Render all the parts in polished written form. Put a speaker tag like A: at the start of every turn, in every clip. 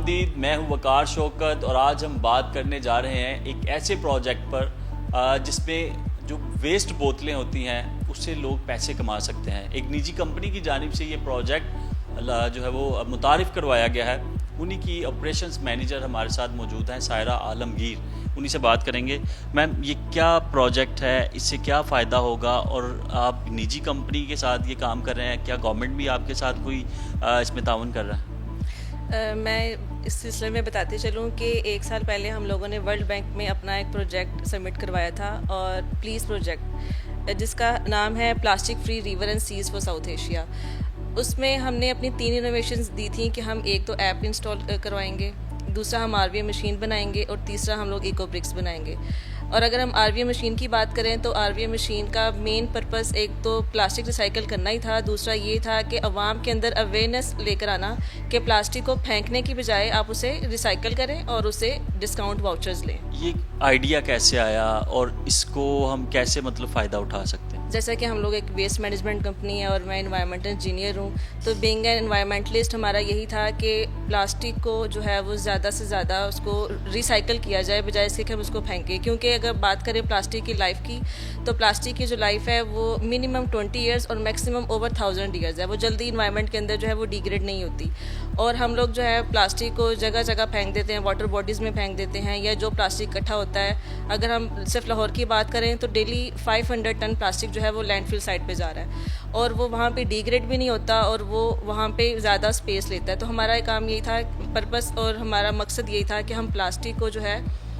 A: आमदीद। मैं हूं वकार शौकत और आज हम बात करने जा रहे हैं एक ऐसे प्रोजेक्ट पर जिसमें जो वेस्ट बोतलें होती हैं उससे लोग पैसे कमा सकते हैं। एक निजी कंपनी की जानिब से ये प्रोजेक्ट जो है वो मुतारिफ़ करवाया गया है। उन्हीं की ऑपरेशंस मैनेजर हमारे साथ मौजूद हैं, सायरा आलमगीर। उन्हीं से बात करेंगे। मैम, ये क्या प्रोजेक्ट है, इससे क्या फ़ायदा होगा और आप निजी कंपनी के साथ ये काम कर रहे हैं, क्या गवर्नमेंट भी आपके साथ कोई इसमें ताउन कर रहा है?
B: मैं इस सिलसिले में बताती चलूँ कि 1 साल पहले हम लोगों ने वर्ल्ड बैंक में अपना एक प्रोजेक्ट सबमिट करवाया था और प्लीज़ प्रोजेक्ट, जिसका नाम है plastic free river and seas for South Asia. उसमें हमने अपनी 3 इनोवेशंस दी थी कि हम एक तो ऐप इंस्टॉल करवाएंगे, दूसरा हम आरवीएम मशीन बनाएंगे और तीसरा हम लोग इको ब्रिक्स बनाएंगे। और अगर हम आरवीएम मशीन की बात करें तो आरवीएम मशीन का मेन पर्पस एक तो प्लास्टिक रिसाइकल करना ही था, दूसरा ये था कि अवाम के अंदर अवेयरनेस लेकर आना कि प्लास्टिक को फेंकने की बजाय आप उसे रिसाइकल करें और उसे डिस्काउंट वाउचर्स लें।
A: ये आइडिया कैसे आया और इसको हम कैसे फ़ायदा उठा सकते हैं?
B: जैसा कि हम लोग एक वेस्ट मैनेजमेंट कंपनी है और मैं एनवायरमेंटल इंजीनियर हूँ, तो बीइंग एन एनवायरमेंटलिस्ट हमारा यही था कि प्लास्टिक को जो है वो ज़्यादा से ज़्यादा उसको रिसाइकल किया जाए बजाय इसके कि हम उसको फेंकें। क्योंकि अगर बात करें प्लास्टिक की लाइफ की, तो प्लास्टिक की जो लाइफ है वो मिनिमम 20 ईयर्स और मैक्सिमम ओवर 1000 ईयर्स है। वो जल्दी इन्वायरमेंट के अंदर जो है वो डिग्रेड नहीं होती। और हम लोग जो है प्लास्टिक को जगह जगह फेंक देते हैं, वाटर बॉडीज़ में फेंक देते हैं, या जो प्लास्टिक इकट्ठा होता है, अगर हम सिर्फ लाहौर की बात करें तो डेली 500 टन प्लास्टिक जो है वो लैंडफिल साइट पे जा रहा है और वो वहाँ पे डिग्रेड भी नहीं होता और वो वहाँ पे ज़्यादा स्पेस लेता है। तो हमारा काम यही था, पर्पस और हमारा मकसद यही था कि हम प्लास्टिक को जो है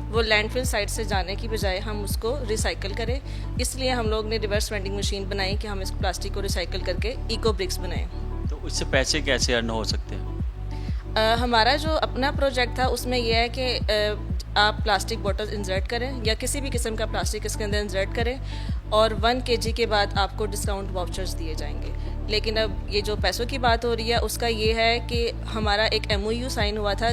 B: वो लैंडफिल साइट से जाने की बजाय हम उसको रिसाइकल करें। इसलिए हम लोग ने रिवर्स वेंडिंग मशीन बनाई कि हम इस प्लास्टिक को रिसाइकल करके इको ब्रिक्स बनाएं।
A: तो इससे पैसे कैसे अर्न हो सकते हैं?
B: हमारा जो अपना प्रोजेक्ट था उसमें यह है कि आप प्लास्टिक बॉटल इंसर्ट करें या किसी भी किस्म का प्लास्टिक इसके अंदर इंसर्ट करें और 1 kg के बाद आपको डिस्काउंट वाउचर्स दिए जाएंगे। लेकिन अब ये जो पैसों की बात हो रही है उसका ये है कि हमारा एक MOU साइन हुआ था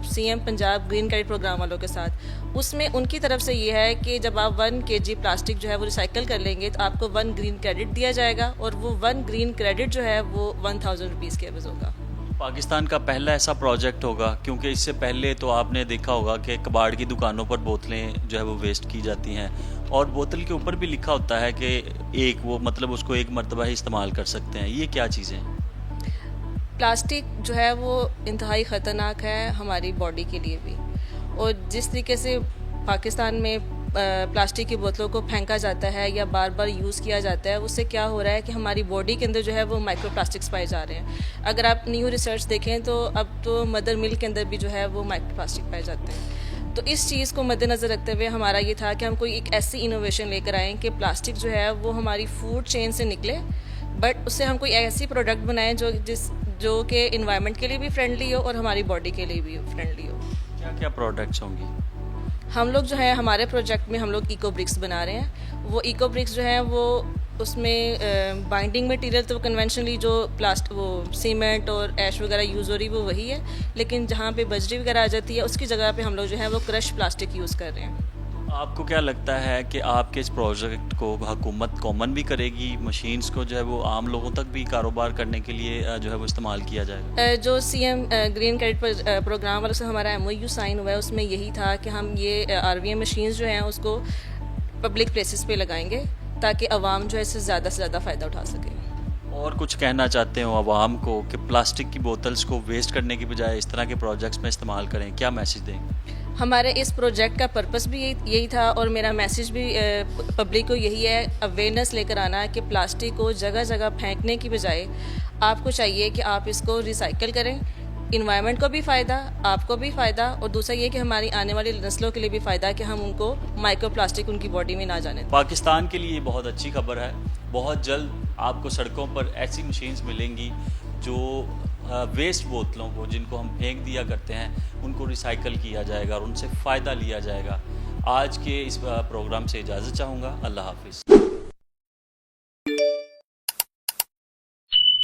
B: CM Punjab green credit program वालों के साथ। उसमें उनकी तरफ से ये है कि जब आप 1 kg प्लास्टिक जो है वो रिसाइकल कर लेंगे तो आपको 1 ग्रीन क्रेडिट दिया जाएगा और वो 1 ग्रीन क्रेडिट जो है वो 1000 रुपीज़ के एवज होगा।
A: पाकिस्तान का पहला ऐसा प्रोजेक्ट होगा, क्योंकि इससे पहले तो आपने देखा होगा कि कबाड़ की दुकानों पर बोतलें जो है वो वेस्ट की जाती हैं और बोतल के ऊपर भी लिखा होता है कि उसको एक मरतबा ही इस्तेमाल कर सकते हैं। ये क्या चीज़ें हैं?
B: प्लास्टिक जो है वो इंतहाई ख़तरनाक है हमारी बॉडी के लिए भी, और जिस तरीके से पाकिस्तान में प्लास्टिक की बोतलों को फेंका जाता है या बार बार यूज़ किया जाता है, उससे क्या हो रहा है कि हमारी बॉडी के अंदर जो है वो माइक्रो प्लास्टिक्स पाए जा रहे हैं। अगर आप न्यू रिसर्च देखें तो अब तो मदर मिल्क के अंदर भी जो है वो माइक्रो प्लास्टिक पाए जाते हैं। तो इस चीज़ को मद्देनज़र रखते हुए हमारा ये था कि हम कोई एक ऐसी इनोवेशन लेकर आएँ कि प्लास्टिक जो है वो हमारी फूड चेन से निकले, बट उससे हम कोई ऐसी प्रोडक्ट बनाएं जो कि इन्वायरमेंट के लिए भी फ्रेंडली हो और हमारी बॉडी के लिए भी फ्रेंडली हो।
A: क्या क्या प्रोडक्ट्स होंगी?
B: हम लोग जो है हमारे प्रोजेक्ट में हम लोग इको ब्रिक्स बना रहे हैं। वो इको ब्रिक्स जो है वो उसमें बाइंडिंग मटेरियल तो कन्वेंशनली जो वो सीमेंट और ऐश वगैरह यूज़ हो रही है वो वही है, लेकिन जहाँ पे बजरी वगैरह आ जाती है उसकी जगह पे हम लोग जो है वो क्रश प्लास्टिक यूज़ कर रहे हैं।
A: आपको क्या लगता है कि आपके इस प्रोजेक्ट को हुकूमत कॉमन भी करेगी, मशीन्स को जो है वो आम लोगों तक भी कारोबार करने के लिए जो है वो इस्तेमाल किया जाएगा?
B: जो CM ग्रीन क्रेडिट प्रोग्राम वालों से हमारा MOU साइन हुआ है उसमें यही था कि हम ये RVM मशीन्स जो हैं उसको पब्लिक प्लेसेस पे लगाएंगे ताकि आवाम जो है इससे ज़्यादा फ़ायदा उठा सके।
A: और कुछ कहना चाहते हो आवाम को कि प्लास्टिक की बोतल्स को वेस्ट करने की बजाय इस तरह के प्रोजेक्ट्स में इस्तेमाल करें, क्या मैसेज देंगे?
B: हमारे इस प्रोजेक्ट का पर्पस भी यही था और मेरा मैसेज भी पब्लिक को यही है, अवेयरनेस लेकर आना है कि प्लास्टिक को जगह जगह फेंकने की बजाय आपको चाहिए कि आप इसको रिसाइकल करें। इन्वायरमेंट को भी फ़ायदा, आपको भी फ़ायदा, और दूसरा ये कि हमारी आने वाली नस्लों के लिए भी फ़ायदा कि हम उनको माइक्रो प्लास्टिक उनकी बॉडी में ना जाने दें।
A: पाकिस्तान के लिए बहुत अच्छी खबर है। बहुत जल्द आपको सड़कों पर ऐसी मशीन्स मिलेंगी जो वेस्ट बोतलों को, जिनको हम फेंक दिया करते हैं, उनको रिसाइकल किया जाएगा और उनसे फ़ायदा लिया जाएगा। आज के इस प्रोग्राम से इजाज़त चाहूँगा। अल्लाह हाफिज़।